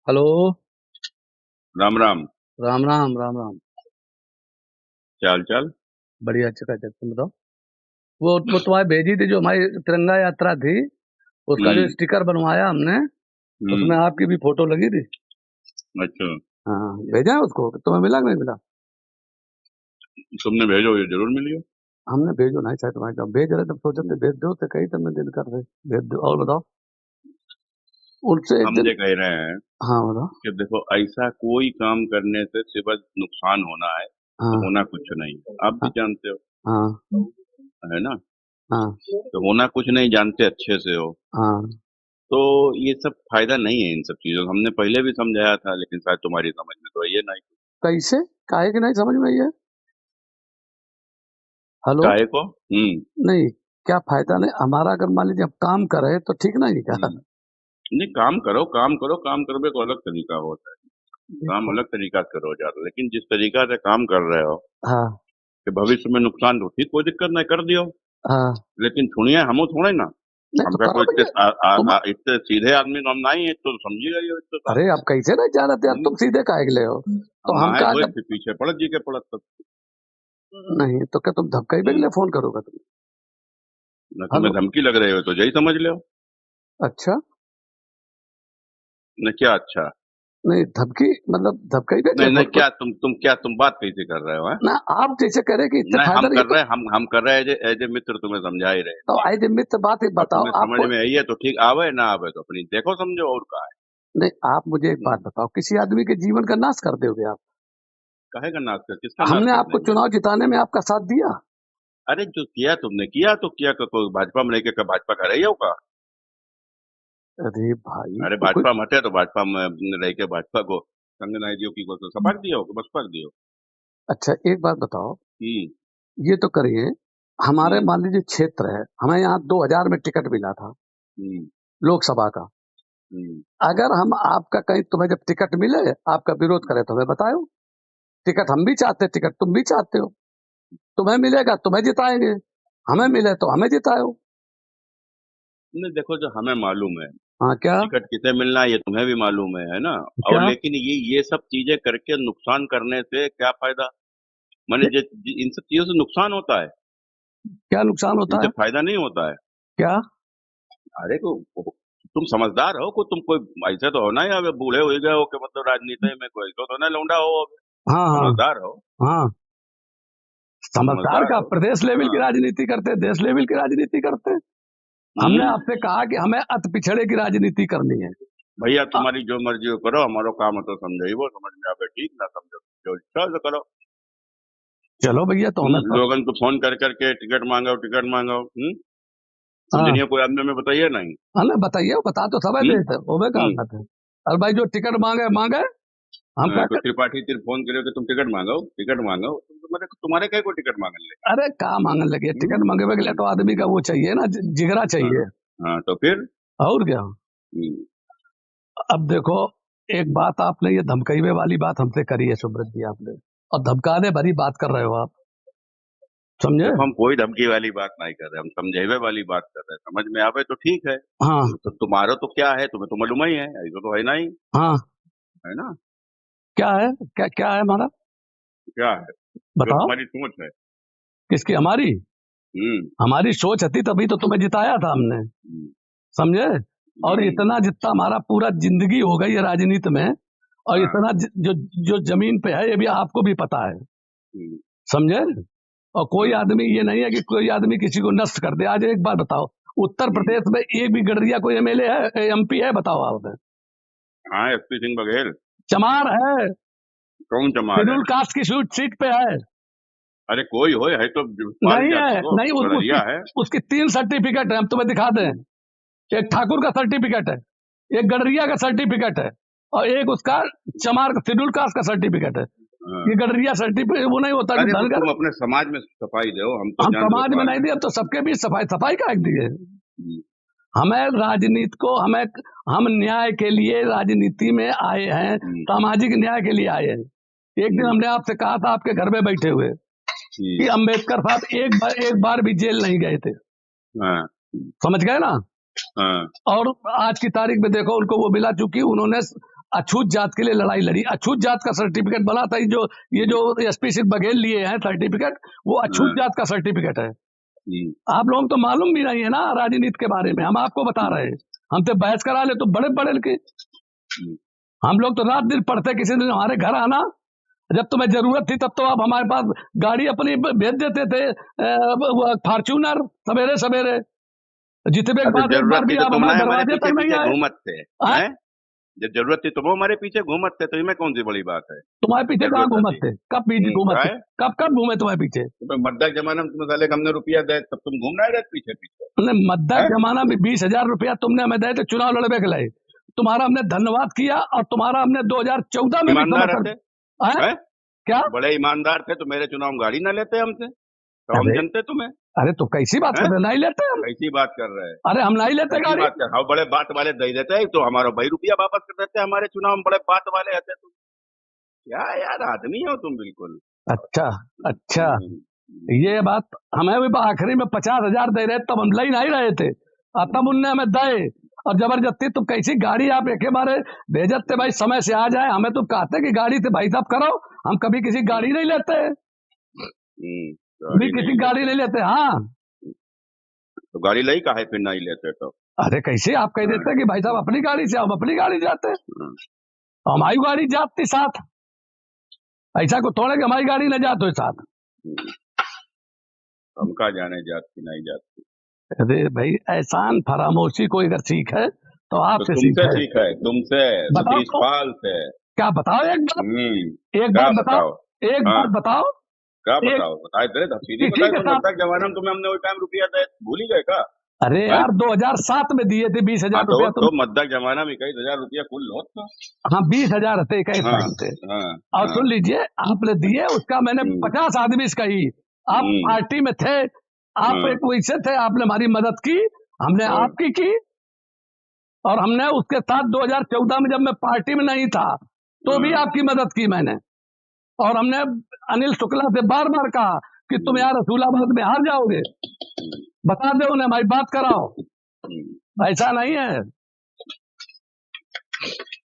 Hello. Ram Ram. Ram Ram Ram Ram. क्या हाल चाल? बढ़िया चकाचक, तुम बताओ। वो तुम्हारी भेजी थी जो हमारी तिरंगा यात्रा थी, उसका जो हम्म। स्टिकर बनवाया हमने, उसमें हम्म। आपकी भी फोटो लगी थी। अच्छा। हाँ, भेजा है उसको, तुम्हें मिला कि नहीं मिला? तुमने भेजो, ये जरूर मिलिए। हमने भेजो नहीं, शायद तुम्हारे जब भेज रहे तब सोचे थे भेज दो, तो कही तुमने दिन कर रहे भेज दो। और बताओ, उनसे एक हम दिन। ये कह रहे हैं हाँ बताओ। कि देखो, ऐसा कोई काम करने से सिवा नुकसान होना है तो हाँ होना कुछ नहीं। आप भी हाँ जानते हो, हाँ है ना? हाँ तो होना कुछ नहीं जानते अच्छे से हो। हाँ। तो ये सब फायदा नहीं है इन सब चीजों का। हमने पहले भी समझाया था, लेकिन शायद तुम्हारी समझ में तो ये नहीं। कैसे? काहे कि नहीं समझ में आई है? हेलो। काहे को? नहीं, क्या फायदा नहीं हमारा? अगर मान लीजिए अब काम करे तो ठीक नहीं क्या? हम्म। नहीं, काम करो, काम करो, काम करोगे तो अलग तरीका होता है। काम देखो। अलग तरीका से करो ज्यादा, लेकिन जिस तरीका से काम कर रहे हो हाँ कि भविष्य में नुकसान तो ठीक, कोई दिक्कत नहीं, कर दियो। हाँ। लेकिन सुनिए, हम थोड़े ना, नहीं हम तो क्या करो कोई इतने भैया। तुम। इतने सीधे आदमी तो हम नहीं है, तो समझिएगा ये इतने अरे साल। आप कैसे नहीं जा रहे थे यार, तुम सीधे काहे के ले हो? तो हम हम आए कहा हुए जब। थे पीछे पड़त जी के पड़त तक। नहीं तो क्या तुम धक्का ही के हम्म। लिए फोन करोगे तुम? न तुम्हें हेलो। धमकी लग रही हो तो यही समझ लो। अच्छा। न क्या अच्छा? नहीं धमकी मतलब धक्का ही के लिए नहीं नहीं, फोन क्या कर? तुम बात कैसे कर रहे हो, हैं? ना, आप जैसे कह रहे कि इससे नहीं, फायदा हम नहीं कर तो। रहे हैं, हम कर रहे हैं एज ए मित्र, तुम्हें समझा ही रहे हैं तो आई चीजें। मित्र बात ही और बताओ तुम्हें समझ आपको। में आई है तो ठीक, आवे ना आवे तो अपनी देखो समझो, और का नहीं, आप मुझे एक है। बात बताओ, किसी आदमी के जीवन का नाश कर दोगे आप? काहे का नाश कर, किसका नाश हमने कर आपको देंगे? चुनाव जिताने में आपका साथ दिया। अरे जो किया तुमने किया तो किया, कोई भाजपा में लेके का भाजपा का रही हो का? अरे भाई अरे तो कोई। भाजपा में हटे तो भाजपा में रह के भाजपा को संग नहीं दियो की को, तो सपाट दियो कि बस पक दियो। अच्छा एक बात बताओ, हम्म। ये तो करिए, हमारे हम्म। मान लीजिए क्षेत्र है, हमें यहाँ 2000 में टिकट मिला था हम्म। लोकसभा का। हम्म। अगर हम आपका कहीं, तुम्हें जब टिकट मिले, आपका विरोध करे तो हमें बताओ। टिकट हम भी चाहते, टिकट तुम भी चाहते हो, तुम्हें मिलेगा तुम्हें जिताएंगे, हमें मिले तो हमें जिताओ। नहीं देखो, जो हमें मालूम है हाँ क्या? टिकट किसे मिलना है, ये तुम्हें भी मालूम है ना? और क्या? लेकिन ये सब चीजें करके नुकसान करने से क्या फायदा? माने इन सब चीजों से नुकसान होता है, क्या नुकसान होता इनसे है? फायदा नहीं होता है। क्या? अरे तुम समझदार हो, को तुम कोई ऐसे तो हो ना, या बूढ़े हो गए हो कि मतलब राजनीति में कोई तो ना लौंडा हो अभी। हाँ हाँ समझदार हो, हाँ। समझदार समझदार का हो। प्रदेश लेवल की हाँ। राजनीति करते, देश लेवल की राजनीति करते। हमने हम्म। आपसे कहा कि हमें अति पिछड़े की राजनीति करनी है। भैया अ, तुम्हारी जो मर्जी हो करो, हमारो काम है तो समझो, वो समझ में आवे ठीक, ना समझो जो इच्छा है तो करो। चलो भैया, तो हमें सब। लोगन को फोन कर करके टिकट मांगो, टिकट मांगो। हाँ समझनिए कोई आदमी में बताइए नहीं। हाँ ना, बताइए, बता तो सब हम्म। देते वो कहा हम्म। करते। अरे भाई, जो टिकट मांगे मांगे, हम क्या कोई कर। त्रिपाठी तिर फोन करे कि तुम टिकट मांगो, टिकट मांगो, तुम्हारे तुम्हारे क्या कोई टिकट मांगने लगे? अरे कहाँ मांगने लगे हम्म। टिकट? मांगे के लिए हम्म। तो आदमी का वो चाहिए ना, जिगरा हाँ। चाहिए। हाँ तो फिर। और क्या? हम्म। अब देखो, एक बात आपने ये धमकाइवे वाली बात हमसे करी है सुब्रत जी, आपने, और धमकाने भरी बात कर रहे हो आप, समझे? देखो, हम कोई धमकी वाली बात नहीं कर रहे, हम समझेवे वाली बात कर रहे हैं। समझ में आवे तो ठीक है। हाँ तो तुम्हारा तो क्या है, तुम्हें तो मालूम ही है, ऐसा तो है नहीं, हाँ। है ना? क्या है? क्या क्या है हमारा? क्या है? जो बताओ। तुम्हारी सोच है। किसकी? हमारी? हम्म। हमारी सोच थी तभी तो तुम्हें जिताया था हमने, हम्म। समझे? और हम्म। इतना जितना हमारा पूरा जिंदगी हो गई है राजनीति में, और हाँ। इतना जो जो जमीन पे है ये भी आपको भी पता है, हम्म। समझे? और कोई हाँ। आदमी ये नहीं है कि कोई आदमी किसी को नष्ट कर दे। आज एक बात बताओ, उत्तर हम्म। प्रदेश में एक भी गडरिया कोई एमएलए है, एमपी है? बताओ आप। हाँ, एसपी सिंह बघेल। चमार है, कौन चमार है? शेड्यूल कास्ट की सीट पे है। अरे कोई हो, है तो पाल नहीं जाति है, को नहीं, गड़रिया उसकी है। उसकी 3 सर्टिफिकेट है, हम तुम्हें दिखा दें। हम्म। एक ठाकुर का सर्टिफिकेट है, एक गडरिया का सर्टिफिकेट है, और एक उसका चमार का शेड्यूल कास्ट का सर्टिफिकेट है। हाँ। ये गडरिया सर्टिफिकेट वो नहीं होता कि अरे तो धनगर। तुम अपने समाज में सफाई दो, हम तो हम जान समाज में गोपाल नहीं हैं। दिए, अब तो सबके बीच सफाई सफाई का दिए। हम्म। हमें राजनीति को, हमें, हम न्याय के लिए राजनीति में आए हैं, हम्म। सामाजिक न्याय के लिए आए हैं। एक दिन हम्म। हमने आपसे कहा था आपके घर में बैठे हुए कि हम्म। अंबेडकर साहब एक बार भी जेल नहीं गए थे, हाँ। समझ गए ना? हाँ। और आज की तारीख में देखो, उनको वो मिला, चूंकि उन्होंने अछूत जात के लिए लड़ाई लड़ी, अछूत जात का सर्टिफिकेट बना था। ये जो एसपी सिंह बघेल लिए हैं सर्टिफिकेट, वो अछूत जात का सर्टिफिकेट है। आप लोगों को तो मालूम भी नहीं है ना राजनीति के बारे में, हम आपको बता रहे हैं। हमसे बहस करा ले तो बड़े बड़े के, हम लोग तो रात दिन पढ़ते, किसी दिन हमारे घर आना, जब तुम्हें जरूरत थी तब तो आप हमारे पास गाड़ी अपनी भेज देते थे, फॉर्च्यूनर, सवेरे सवेरे। जितने एक बार भी आप हमारे दरवाजे तक नहीं आए। घूमते हैं, जब जरूरत थी तुम हमारे पीछे घूमते, तो इसमें कौन सी बड़ी बात है? तुम्हारे पीछे कहाँ घूमते? कब पीछे घूमते? कब घूमे तुम्हारे पीछे? मद्दा जमाना में तुम्हें साले हमने रुपया दे, तब तुम घूमना है पीछे पीछे। मद्दा जमाना में 20,000 रुपया तुमने हमें दे, तो चुनाव लड़वे के लिए तुम्हारा हमने धन्यवाद किया, और तुम्हारा हमने 2014 में ईमानदार थे, क्या बड़े ईमानदार थे, तो मेरे चुनाव गाड़ी ना लेते हमसे, तो हम जनते तुम्हें। अरे तो कैसी बात कर रहे? नहीं लेते हम। कैसी बात कर रहे हैं? अरे हम नहीं लेते गाड़ी। बात कर, हाँ बड़े बात वाले दे देते हैं, तो हमारा भाई रुपया वापस कर देते हैं हमारे चुनाव में, बड़े बात वाले रहते तुम। क्या यार आदमी हो तुम बिल्कुल। अच्छा ये बात हमें भी आखिरी में 50,000 दे रहे, तब हम ले नहीं रहे थे, और तब उनने हमें दे, और जबरदस्ती तुम कैसी गाड़ी आप एक बारे भेजते, भाई समय से आ जाए। हमें तो कहते कि गाड़ी से भाई साहब करो, हम कभी किसी गाड़ी नहीं लेते, कभी किसी गाड़ी नहीं लेते। हाँ तो गाड़ी लाई का है फिर नहीं लेते तो? अरे कैसे आप कह देते कि भाई साहब अपनी गाड़ी से, हम अपनी गाड़ी जाते, हमारी गाड़ी जाती साथ, ऐसा को थोड़े कि हमारी गाड़ी न जाते साथ। हम कहा जाने जाती नहीं जाती। अरे भाई एहसान फरामोशी कोई अगर सीख है तो आपसे तो सीखा है, तुमसे, सतीश पाल से। क्या बताओ? एक बात बताओ, एक बात बताओ, क्या बताओ? बताए तेरे सीधी बताए, जमाना में तुम्हें हमने वो टाइम रुपया दे, भूल ही गए का? अरे यार 2007 में दिए थे 20,000 रुपया। तो मद्दा जमाना में 21,000 रुपया कुल लो तो। हाँ 20,000 थे, 21 थे। और सुन लीजिए, आपने दिए, उसका मैंने 50 आदमी से कही, आप पार्टी में थे, आप एक वैसे थे, आपने हमारी मदद की, हमने आपकी की, और हमने उसके साथ 2014 में जब मैं पार्टी में नहीं था तो भी आपकी मदद की मैंने। और हमने अनिल शुक्ला से बार बार कहा कि तुम यार रसूलाबाद में हार जाओगे, बता दो उन्हें, भाई बात कराओ, ऐसा नहीं है।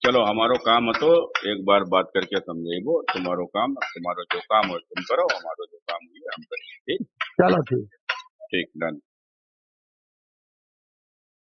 चलो हमारो काम तो एक बार बात करके समझेगो, तुम्हारो काम, तुम्हारा जो काम हो तुम करो, हमारा जो काम हुई हम करेंगे। ठीक, चलो ठीक डन।